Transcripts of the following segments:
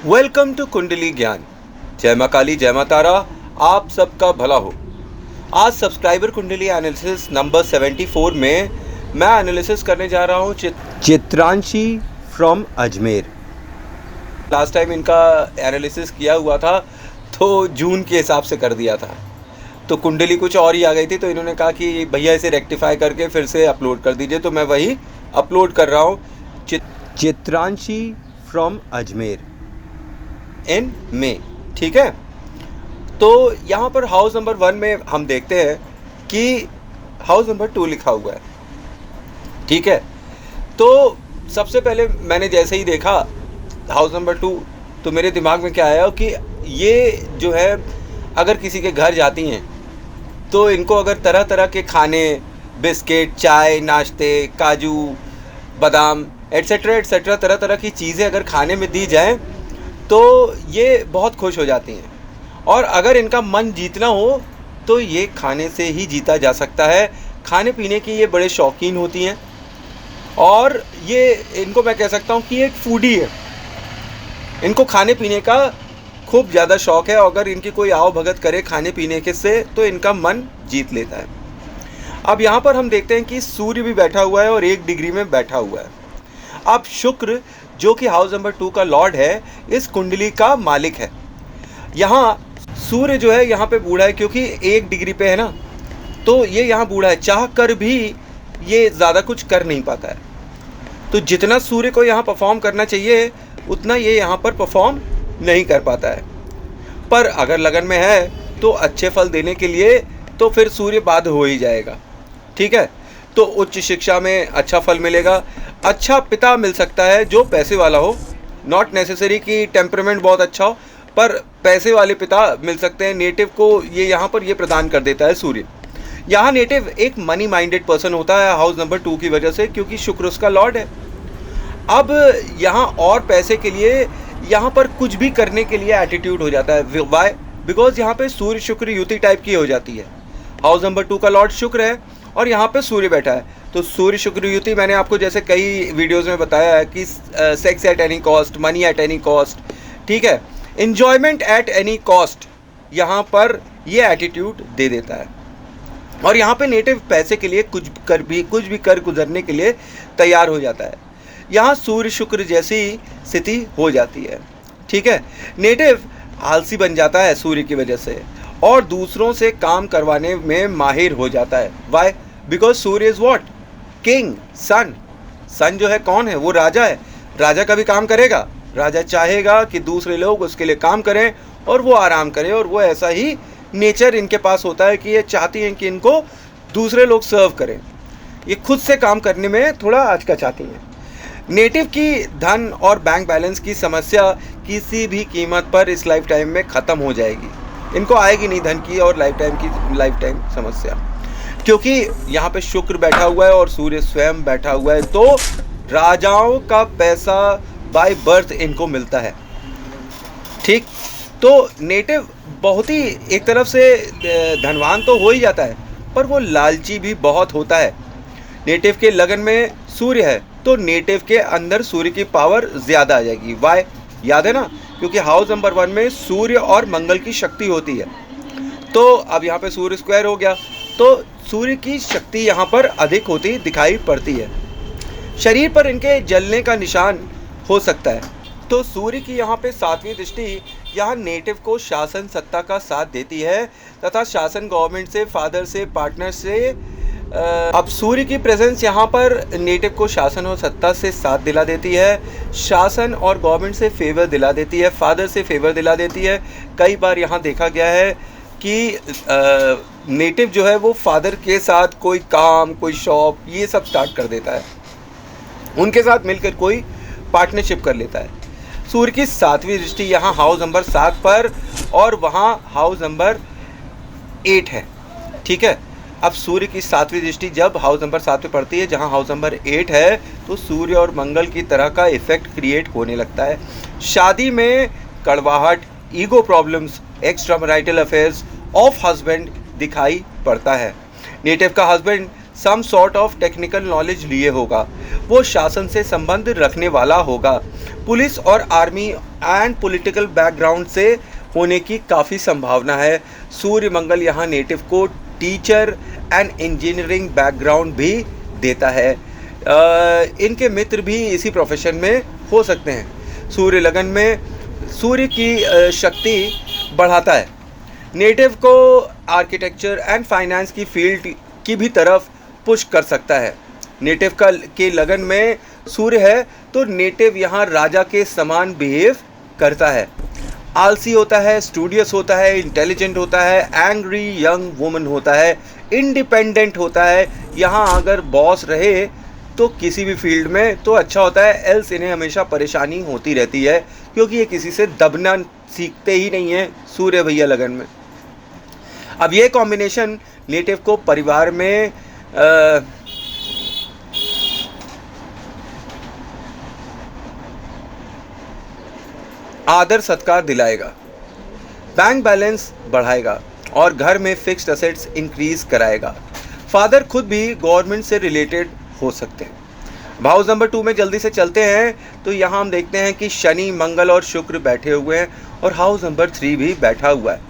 Welcome to कुंडली ज्ञान। जय माँ काली, जय माँ तारा, आप सबका भला हो। आज सब्सक्राइबर कुंडली एनालिसिस नंबर 74 में मैं एनालिसिस करने जा रहा हूँ Chitranshi from Ajmer. Last time इनका एनालिसिस किया हुआ था तो जून के हिसाब से कर दिया था, तो कुंडली कुछ और ही आ गई थी, तो इन्होंने कहा कि भैया इसे रेक्टिफाई करके फिर से अपलोड कर दीजिए, तो मैं वही अपलोड कर रहा हूँ। चित्रांशी फ्रॉम अजमेर इन में, ठीक है। तो यहाँ पर हाउस नंबर 1 में हम देखते हैं कि हाउस नंबर 2 लिखा हुआ है, ठीक है। तो सबसे पहले मैंने जैसे ही देखा हाउस नंबर 2 तो मेरे दिमाग में क्या आया कि ये जो है अगर किसी के घर जाती हैं तो इनको अगर तरह तरह के खाने, बिस्किट, चाय, नाश्ते, काजू, बादाम एट्सेट्रा एट्सेट्रा तरह तरह की चीज़ें अगर खाने में दी जाएं तो ये बहुत खुश हो जाती हैं। और अगर इनका मन जीतना हो तो ये खाने से ही जीता जा सकता है। खाने पीने की ये बड़े शौकीन होती हैं और ये इनको मैं कह सकता हूँ कि एक फूडी है। इनको खाने पीने का खूब ज़्यादा शौक़ है। अगर इनकी कोई आओ भगत करे खाने पीने के से तो इनका मन जीत लेता है। अब यहाँ पर हम देखते हैं कि सूर्य भी बैठा हुआ है और 1 डिग्री में बैठा हुआ है। अब शुक्र जो कि हाउस नंबर 2 का लॉर्ड है, इस कुंडली का मालिक है। यहाँ सूर्य जो है यहाँ पे बूढ़ा है क्योंकि 1 डिग्री पे है ना, तो ये यहाँ बूढ़ा है, चाह कर भी ये ज़्यादा कुछ कर नहीं पाता है। तो जितना सूर्य को यहाँ परफॉर्म करना चाहिए उतना ये यहाँ पर परफॉर्म नहीं कर पाता है। पर अगर लगन में है तो अच्छे फल देने के लिए तो फिर सूर्य बाध हो ही जाएगा, ठीक है। तो उच्च शिक्षा में अच्छा फल मिलेगा, अच्छा पिता मिल सकता है जो पैसे वाला हो। नॉट नेसेसरी कि टेम्परामेंट बहुत अच्छा हो, पर पैसे वाले पिता मिल सकते हैं। नेटिव को ये यहाँ पर ये प्रदान कर देता है सूर्य। यहाँ नेटिव एक मनी माइंडेड पर्सन होता है हाउस नंबर 2 की वजह से, क्योंकि शुक्र उसका लॉर्ड है। अब यहाँ और पैसे के लिए यहाँ पर कुछ भी करने के लिए एटीट्यूड हो जाता है। वाई? बिकॉज यहाँ पे सूर्य शुक्र युति टाइप की हो जाती है। हाउस नंबर 2 का लॉर्ड शुक्र है और यहाँ पे सूर्य बैठा है, तो सूर्य शुक्र युति मैंने आपको जैसे कई वीडियोस में बताया है कि sex at any cost, money at any cost, ठीक है, एन्जॉयमेंट एट एनी कॉस्ट, यहाँ पर ये एटीट्यूड दे देता है। और यहाँ पे नेटिव पैसे के लिए कुछ भी कर गुजरने के लिए तैयार हो जाता है। यहाँ सूर्य शुक्र जैसी स्थिति हो जाती है, ठीक है। नेटिव आलसी बन जाता है सूर्य की वजह से और दूसरों से काम करवाने में माहिर हो जाता है। वाई? बिकॉज सूर्य is what? King, sun. Sun जो है कौन है? वो राजा है। राजा का भी काम करेगा। राजा चाहेगा कि दूसरे लोग उसके लिए काम करें और वो आराम करें, और वो ऐसा ही नेचर इनके पास होता है कि ये चाहती हैं कि इनको दूसरे लोग सर्व करें। ये खुद से काम करने में थोड़ा आचकचाती हैं। नेटिव की धन और बैंक बैलेंस की समस्या किसी भी कीमत पर इस लाइफ टाइम में ख़त्म हो जाएगी। इनको आएगी नहीं धन की और लाइफ टाइम समस्या, क्योंकि यहाँ पे शुक्र बैठा हुआ है और सूर्य स्वयं बैठा हुआ है। तो राजाओं का पैसा बाय बर्थ इनको मिलता है, ठीक। तो नेटिव बहुत ही एक तरफ से धनवान तो हो ही जाता है, पर वो लालची भी बहुत होता है। नेटिव के लगन में सूर्य है तो नेटिव के अंदर सूर्य की पावर ज़्यादा आ जाएगी। वाई? याद है ना, क्योंकि हाउस नंबर 1 में सूर्य और मंगल की शक्ति होती है। तो अब यहाँ पे सूर्य स्क्वायर हो गया तो सूर्य की शक्ति यहाँ पर अधिक होती दिखाई पड़ती है। शरीर पर इनके जलने का निशान हो सकता है। तो सूर्य की यहाँ पे 7वीं दृष्टि यहाँ नेटिव को शासन सत्ता का साथ देती है तथा शासन गवर्नमेंट से, फादर से, पार्टनर से। अब सूर्य की प्रेजेंस यहाँ पर नेटिव को शासन और सत्ता से साथ दिला देती है, शासन और गवर्नमेंट से फेवर दिला देती है, फादर से फेवर दिला देती है। कई बार यहाँ देखा गया है कि नेटिव जो है वो फादर के साथ कोई काम, कोई शॉप, ये सब स्टार्ट कर देता है, उनके साथ मिलकर कोई पार्टनरशिप कर लेता है। सूर्य की 7वीं दृष्टि यहाँ हाउस नंबर 7 पर और वहाँ हाउस नंबर 8 है, ठीक है। अब सूर्य की 7वीं दृष्टि जब हाउस नंबर 7 पे पड़ती है, जहाँ हाउस नंबर 8 है, तो सूर्य और मंगल की तरह का इफेक्ट क्रिएट होने लगता है। शादी में कड़वाहट, ego problems, extra marital affairs of husband दिखाई पड़ता है। नेटिव का husband some sort of technical knowledge लिए होगा, वो शासन से संबंध रखने वाला होगा, पुलिस और आर्मी एंड पॉलिटिकल बैकग्राउंड से होने की काफ़ी संभावना है। सूर्य मंगल यहाँ नेटिव को टीचर एंड इंजीनियरिंग बैकग्राउंड भी देता है। इनके मित्र भी इसी प्रोफेशन में हो सकते हैं। सूर्य लगन में सूर्य की शक्ति बढ़ाता है। नेटिव को आर्किटेक्चर एंड फाइनेंस की फील्ड की भी तरफ पुश कर सकता है। नेटिव के लगन में सूर्य है तो नेटिव यहाँ राजा के समान बिहेव करता है। आलसी होता है, स्टूडियस होता है, इंटेलिजेंट होता है, एंग्री यंग वुमन होता है, इंडिपेंडेंट होता है। यहाँ अगर बॉस रहे तो किसी भी फील्ड में तो अच्छा होता है, एल्स इन्हें हमेशा परेशानी होती रहती है क्योंकि ये किसी से दबना सीखते ही नहीं है सूर्य भैया लगन में। अब ये कॉम्बिनेशन नेटिव को परिवार में आदर सत्कार दिलाएगा, बैंक बैलेंस बढ़ाएगा और घर में फिक्स्ड असेट्स इंक्रीज कराएगा। फादर खुद भी गवर्नमेंट से रिलेटेड हो सकते हैं। हाउस नंबर 2 में जल्दी से चलते हैं तो यहाँ हम देखते हैं कि शनि, मंगल और शुक्र बैठे हुए हैं और हाउस नंबर 3 भी बैठा हुआ है।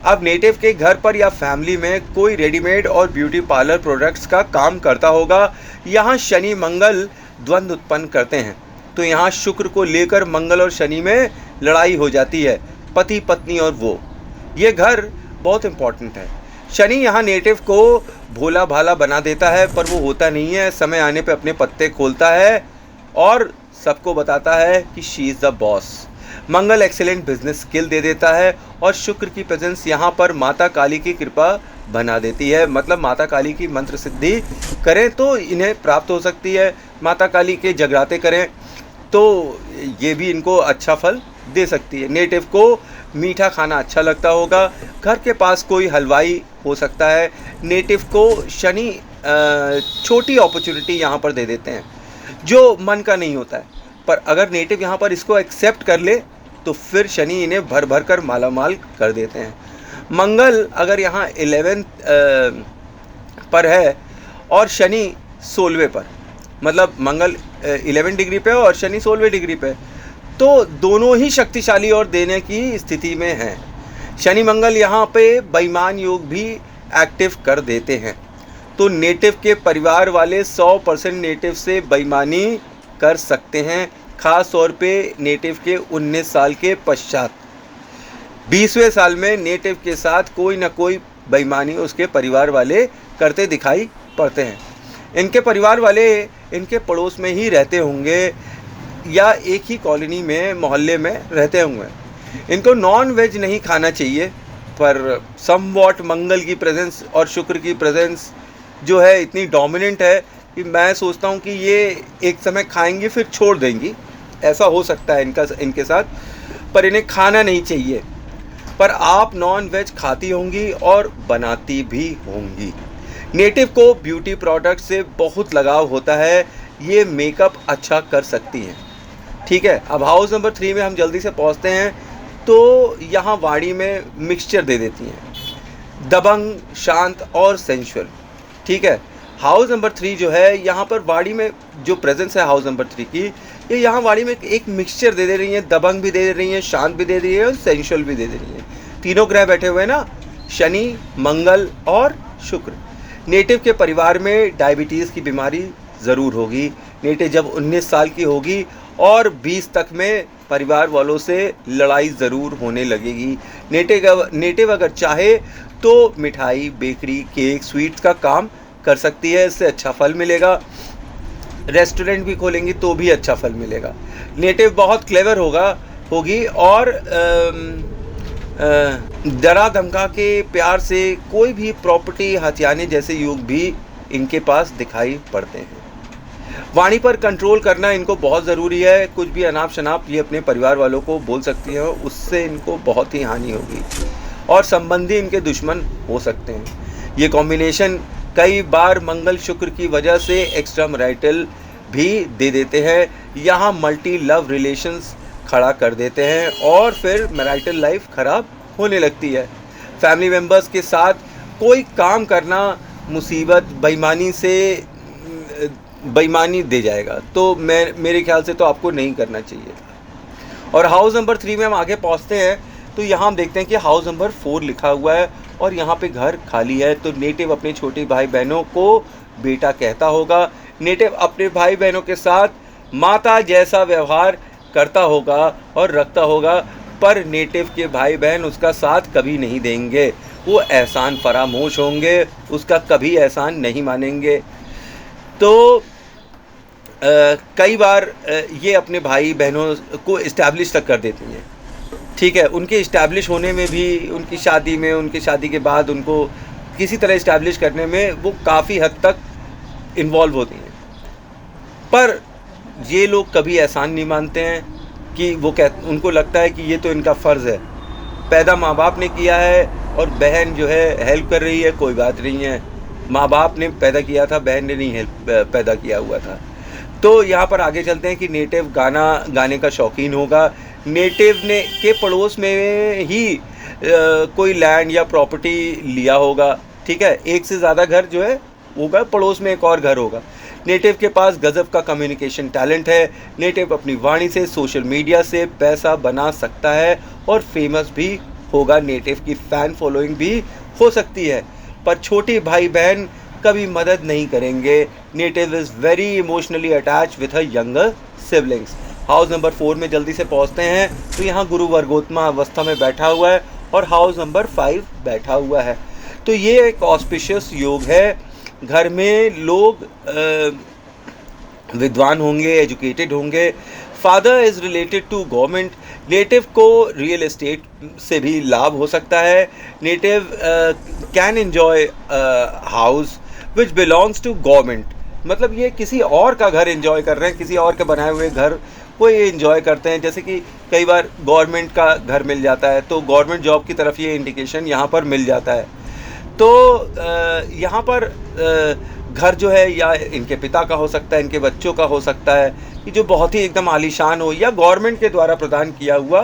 अब नेटिव के घर पर या फैमिली में कोई रेडीमेड और ब्यूटी पार्लर प्रोडक्ट्स का काम करता होगा। यहाँ शनि मंगल द्वंद्व उत्पन्न करते हैं तो यहाँ शुक्र को लेकर मंगल और शनि में लड़ाई हो जाती है, पति पत्नी और वो। ये घर बहुत इंपॉर्टेंट है। शनि यहाँ नेटिव को भोला भाला बना देता है पर वो होता नहीं है। समय आने पे अपने पत्ते खोलता है और सबको बताता है कि she is the boss. Mangal excellent business skill दे देता है और शुक्र की प्रेजेंस यहाँ पर माता काली की कृपा बना देती है। मतलब माता काली की मंत्र सिद्धि करें तो इन्हें प्राप्त हो सकती है, माता काली के जगराते करें तो ये भी इनको अच्छा फल दे सकती है। नेटिव को मीठा खाना अच्छा लगता होगा। घर के पास कोई हलवाई हो सकता है। नेटिव को शनि छोटी अपॉर्चुनिटी यहाँ पर दे देते हैं जो मन का नहीं होता है, पर अगर नेटिव यहाँ पर इसको एक्सेप्ट कर ले तो फिर शनि इन्हें भर भर कर माला माल कर देते हैं। मंगल अगर यहाँ 11 पर है और शनि 16वें पर, मतलब मंगल 11 डिग्री पे और शनि 16वें डिग्री पे, तो दोनों ही शक्तिशाली और देने की स्थिति में हैं। शनि मंगल यहाँ पे बेईमान योग भी एक्टिव कर देते हैं तो नेटिव के परिवार वाले 100% नेटिव से बेईमानी कर सकते हैं, ख़ास तौर पे नेटिव के 19 साल के पश्चात। 20वें साल में नेटिव के साथ कोई ना कोई बेईमानी उसके परिवार वाले करते दिखाई पड़ते हैं। इनके परिवार वाले इनके पड़ोस में ही रहते होंगे या एक ही कॉलोनी में, मोहल्ले में रहते होंगे। इनको नॉन वेज नहीं खाना चाहिए, पर समवॉट मंगल की प्रेजेंस और शुक्र की प्रेजेंस जो है इतनी डोमिनेंट है कि मैं सोचता हूँ कि ये एक समय खाएंगी फिर छोड़ देंगी। ऐसा हो सकता है इनके साथ, पर इन्हें खाना नहीं चाहिए। पर आप नॉन वेज खाती होंगी और बनाती भी होंगी। नेटिव को ब्यूटी प्रोडक्ट से बहुत लगाव होता है, ये मेकअप अच्छा कर सकती हैं। ठीक है, अब हाउस नंबर 3 में हम जल्दी से पहुंचते हैं तो यहाँ वाणी में मिक्सचर दे देती हैं, दबंग, शांत और सेंशुअल। ठीक है, हाउस नंबर 3 जो है यहाँ पर वाणी में जो प्रेजेंस है हाउस नंबर 3 की, ये यहाँ वाणी में एक मिक्सचर दे रही हैं, दबंग भी दे रही हैं, शांत भी दे रही है और सेंशुअल भी दे रही हैं। तीनों ग्रह बैठे हुए हैं ना, शनि, मंगल और शुक्र। नेटिव के परिवार में डायबिटीज़ की बीमारी ज़रूर होगी। नेटिव जब 19 साल की होगी और 20 तक में परिवार वालों से लड़ाई ज़रूर होने लगेगी। नेटिव अगर चाहे तो मिठाई, बेकरी, केक, स्वीट्स का काम कर सकती है, इससे अच्छा फल मिलेगा। रेस्टोरेंट भी खोलेंगी तो भी अच्छा फल मिलेगा। नेटिव बहुत क्लेवर होगी और डरा धमका के प्यार से कोई भी प्रॉपर्टी हथियाने जैसे योग भी इनके पास दिखाई पड़ते हैं। वाणी पर कंट्रोल करना इनको बहुत ज़रूरी है। कुछ भी अनाप शनाप ये अपने परिवार वालों को बोल सकती हैं, उससे इनको बहुत ही हानि होगी और संबंधी इनके दुश्मन हो सकते हैं। ये कॉम्बिनेशन कई बार मंगल शुक्र की वजह से एक्स्ट्रा मैरिटल भी दे देते हैं। यहाँ मल्टी लव रिलेशंस खड़ा कर देते हैं और फिर मैरिटल लाइफ ख़राब होने लगती है। फैमिली मेम्बर्स के साथ कोई काम करना मुसीबत, बेईमानी दे जाएगा, तो मेरे ख्याल से तो आपको नहीं करना चाहिए। और हाउस नंबर 3 में हम आगे पहुंचते हैं तो यहाँ हम देखते हैं कि हाउस नंबर 4 लिखा हुआ है और यहाँ पे घर खाली है। तो नेटिव अपने छोटे भाई बहनों को बेटा कहता होगा। नेटिव अपने भाई बहनों के साथ माता जैसा व्यवहार करता होगा और रखता होगा, पर नेटिव के भाई बहन उसका साथ कभी नहीं देंगे। वो एहसान फरामोश होंगे, उसका कभी एहसान नहीं मानेंगे। तो कई बार ये अपने भाई बहनों को इस्टेब्लिश तक कर देती हैं, ठीक है। उनके इस्टेब्लिश होने में भी, उनकी शादी में, उनकी शादी के बाद उनको किसी तरह इस्टेब्लिश करने में वो काफ़ी हद तक इन्वॉल्व होती हैं। पर ये लोग कभी एहसान नहीं मानते हैं कि उनको लगता है कि ये तो इनका फ़र्ज़ है, पैदा माँ बाप ने किया है और बहन जो है हेल्प कर रही है, कोई बात नहीं है। माँ बाप ने पैदा किया था, बहन ने नहीं पैदा किया हुआ था। तो यहाँ पर आगे चलते हैं कि नेटिव गाने का शौकीन होगा। नेटिव ने के पड़ोस में ही कोई लैंड या प्रॉपर्टी लिया होगा, ठीक है। एक से ज़्यादा घर जो है होगा, पड़ोस में एक और घर होगा। नेटिव के पास गज़ब का कम्युनिकेशन टैलेंट है। नेटिव अपनी वाणी से, सोशल मीडिया से पैसा बना सकता है और फेमस भी होगा। नेटिव की फ़ैन फॉलोइंग भी हो सकती है, पर छोटे भाई बहन कभी मदद नहीं करेंगे। Native is very emotionally attach with her younger siblings. House number 4 में जल्दी से पहुंचते हैं तो यहाँ गुरु वर्गोत्तमा अवस्था में बैठा हुआ है और हाउस नंबर 5 बैठा हुआ है। तो ये एक ऑस्पिशियस योग है। घर में लोग विद्वान होंगे, एजुकेटेड होंगे। Father is related to government. नेटिव को रियल एस्टेट से भी लाभ हो सकता है। नेटिव can enjoy house which belongs to government. मतलब ये किसी और का घर एंजॉय कर रहे हैं, किसी और के बनाए हुए घर को ये एंजॉय करते हैं। जैसे कि कई बार गवर्नमेंट का घर मिल जाता है तो गवर्नमेंट जॉब की तरफ ये इंडिकेशन यहाँ पर मिल जाता है। तो यहाँ पर घर जो है या इनके पिता का हो सकता है, इनके बच्चों का हो सकता है, कि जो बहुत ही एकदम आलीशान हो, या गवर्नमेंट के द्वारा प्रदान किया हुआ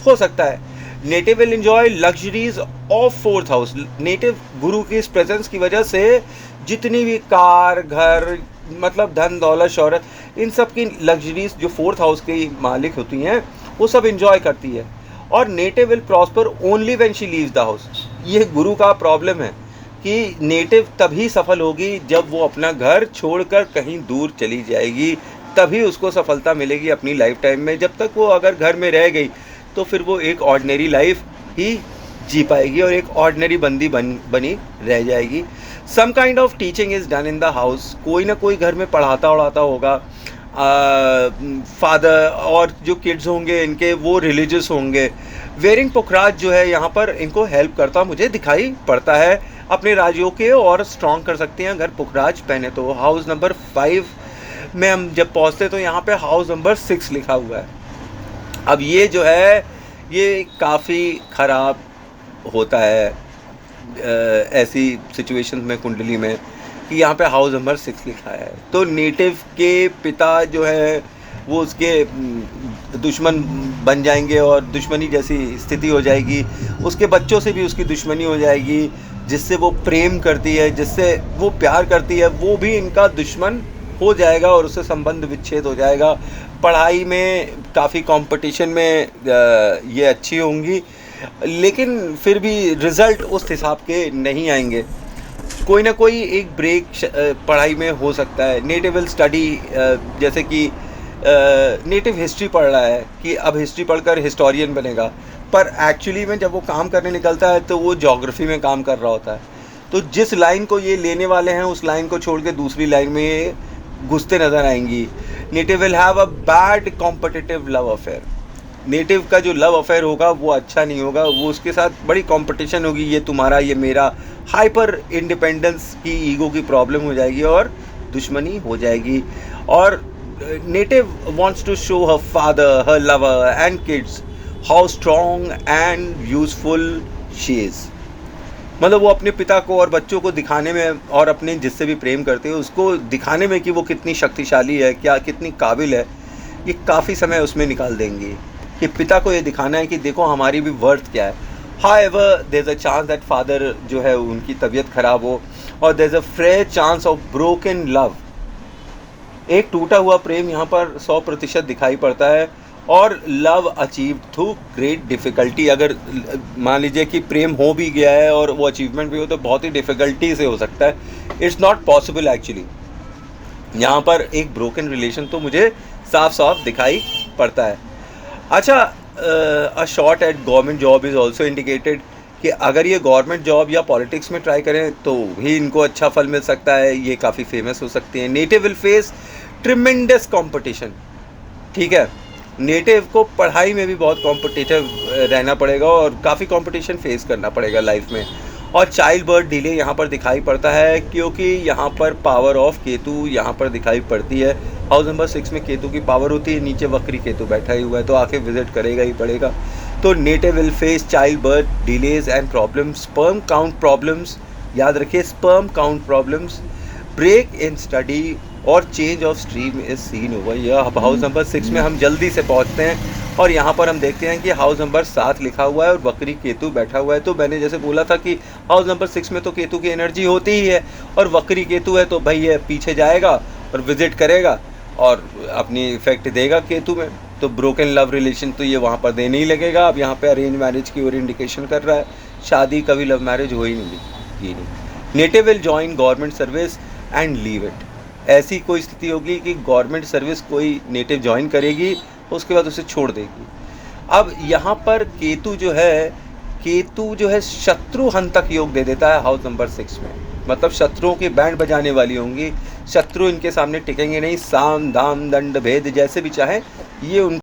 हो सकता है। Native will enjoy luxuries of 4th house. Native गुरु की इस प्रेजेंस की वजह से जितनी भी कार, घर, मतलब धन दौलत शौहरत, इन सब की लग्जरीज जो 4th हाउस की मालिक होती हैं वो सब इंजॉय करती है। और native will prosper only when she leaves the house. ये गुरु का प्रॉब्लम है कि नेटिव तभी सफल होगी जब वो अपना घर छोड़कर कहीं दूर चली जाएगी, तभी उसको सफलता मिलेगी अपनी लाइफ टाइम में। जब तक वो अगर घर में रह गई तो फिर वो एक ऑर्डिनरी लाइफ ही जी पाएगी और एक ऑर्डिनरी बंदी बनी रह जाएगी। Some kind of teaching is done in the house. कोई ना कोई घर में पढ़ाता होगा। फादर और जो किड्स होंगे इनके वो रिलीजियस होंगे। वेयरिंग पुखराज जो है यहाँ पर इनको हेल्प करता मुझे दिखाई पड़ता है। अपने राज्यों के और स्ट्रॉन्ग कर सकते हैं अगर पुखराज पहने तो। हाउस नंबर 5 में हम जब पहुँचते तो यहाँ पे हाउस नंबर 6 लिखा हुआ है। अब ये जो है ये काफ़ी ख़राब होता है ऐसी सिचुएशन में, कुंडली में, कि यहाँ पे हाउस नंबर 6 लिखा है। तो नेटिव के पिता जो है वो उसके दुश्मन बन जाएंगे और दुश्मनी जैसी स्थिति हो जाएगी। उसके बच्चों से भी उसकी दुश्मनी हो जाएगी। जिससे वो प्रेम करती है, जिससे वो प्यार करती है, वो भी इनका दुश्मन हो जाएगा और उससे संबंध विच्छेद हो जाएगा। पढ़ाई में काफ़ी कंपटीशन में ये अच्छी होंगी, लेकिन फिर भी रिज़ल्ट उस हिसाब के नहीं आएंगे। कोई ना कोई एक ब्रेक पढ़ाई में हो सकता है। नेटिव विल स्टडी, जैसे कि नेटिव हिस्ट्री पढ़ रहा है कि अब हिस्ट्री पढ़कर हिस्टोरियन बनेगा, पर एक्चुअली में जब वो काम करने निकलता है तो वो ज्योग्राफी में काम कर रहा होता है। तो जिस लाइन को ये लेने वाले हैं उस लाइन को छोड़ के दूसरी लाइन में ये घुसते नज़र आएंगी। Native will have a bad competitive love affair. Native का जो लव अफेयर होगा वो अच्छा नहीं होगा, वो उसके साथ बड़ी कंपटीशन होगी, ये तुम्हारा ये मेरा। हाइपर इंडिपेंडेंस की, ईगो की प्रॉब्लम हो जाएगी और दुश्मनी हो जाएगी। और नेटिव wants to show her father, her lover and kids how strong and useful she is. मतलब वो अपने पिता को और बच्चों को दिखाने में, और अपने जिससे भी प्रेम करते हैं उसको दिखाने में कि वो कितनी शक्तिशाली है, क्या कितनी काबिल है, ये काफ़ी समय उसमें निकाल देंगी कि पिता को ये दिखाना है कि देखो हमारी भी वर्थ क्या है। However, there's a chance that father जो है उनकी तबीयत ख़राब हो, और there's a fair chance of broken love। एक टूटा हुआ प्रेम यहाँ पर 100% दिखाई पड़ता है। और love achieve through great difficulty. अगर मान लीजिए कि प्रेम हो भी गया है और वो अचीवमेंट भी हो तो बहुत ही डिफ़िकल्टी से हो सकता है, इट्स नॉट पॉसिबल एक्चुअली। यहाँ पर एक ब्रोकन रिलेशन तो मुझे साफ साफ दिखाई पड़ता है। अच्छा, a shot at government job is also indicated कि अगर ये गवर्नमेंट जॉब या पॉलिटिक्स में ट्राई करें तो भी इनको अच्छा फल मिल सकता है, ये काफ़ी फेमस हो सकती हैं। Native will face tremendous competition, ठीक है। नेटिव को पढ़ाई में भी बहुत कॉम्पिटिटिव रहना पड़ेगा और काफ़ी कंपटीशन फेस करना पड़ेगा लाइफ में। और चाइल्ड बर्थ डिले यहाँ पर दिखाई पड़ता है क्योंकि यहाँ पर पावर ऑफ केतु यहाँ पर दिखाई पड़ती है। हाउस नंबर 6 में केतु की पावर होती है, नीचे वक्री केतु बैठा ही हुआ है तो आके विजिट करेगा ही पड़ेगा। तो native will face child birth delays and problems, sperm count problems, याद रखिए sperm count problems, break in study और change of stream is seen over. यह अब हाउस नंबर 6 में हम जल्दी से पहुंचते हैं और यहाँ पर हम देखते हैं कि हाउस नंबर 7 लिखा हुआ है और वक्री केतु बैठा हुआ है। तो मैंने जैसे बोला था कि हाउस नंबर 6 में तो केतु की एनर्जी होती ही है और वक्री केतु है तो भाई ये पीछे जाएगा और विजिट करेगा और अपनी इफेक्ट देगा केतु में। तो ब्रोकन लव रिलेशन तो ये वहाँ पर देने ही लगेगा। अब यहाँ पे अरेंज मैरिज की ओर इंडिकेशन कर रहा है, शादी कभी लव मैरिज हो ही नहीं। Native will join government service and leave it. ऐसी कोई स्थिति होगी कि गवर्नमेंट सर्विस कोई नेटिव ज्वाइन करेगी उसके बाद उसे छोड़ देगी। अब यहाँ पर केतु जो है शत्रु हंतक योग दे देता है हाउस नंबर 6 में, मतलब शत्रुओं की बैंड बजाने वाली होंगी, शत्रु इनके सामने टिकेंगे नहीं, साम दाम दंड भेद जैसे भी चाहे ये उन